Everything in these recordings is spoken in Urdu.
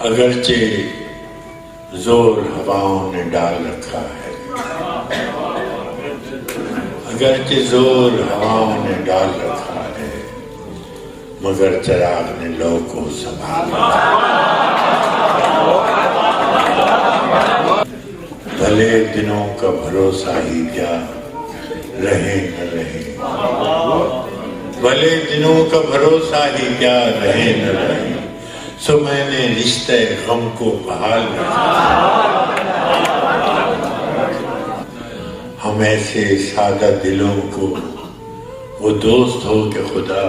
اگرچہ زور ہواؤں نے ڈال رکھا ہے، اگرچہ زور ہواؤں نے ڈال رکھا ہے، مگر چراغ نے لو کو سنبھال رکھا ہے۔ بھلے دنوں کا بھروسہ ہی کیا رہے نہ رہے، بھلے دنوں کا بھروسہ ہی کیا رہے نہ رہے، سو میں نے رشتہ غم کو بحال رکھا۔ ہم ایسے سادہ دلوں کو وہ دوست ہو کہ خدا،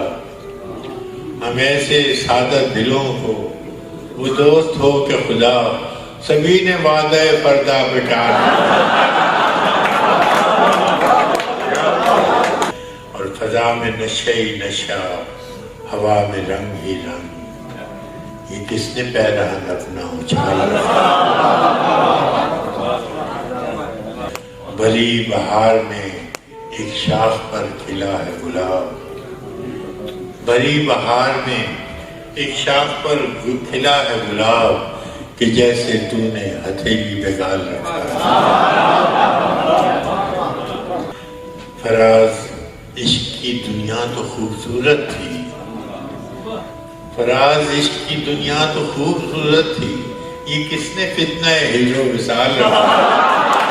ہم ایسے سادہ دلوں کو وہ دوست ہو کہ خدا، سبھی نے وعدہ پردہ بٹا اور فضا میں نشہ ہی نشہ، ہوا میں رنگ ہی رنگ، یہ کس نے پیرہن اپنا اچھال رکھا۔ بھری بہار میں ایک شاخ پر کھلا ہے گلاب، بھری بہار میں ایک شاخ پر کھلا ہے گلاب، کہ جیسے تو نے ہتھیلی پہ گال رکھا۔ فراز عشق کی دنیا تو خوبصورت تھی، فراز عشق کی دنیا تو خوبصورت تھی، یہ کس نے فتنہ ہجر و وصال رکھا۔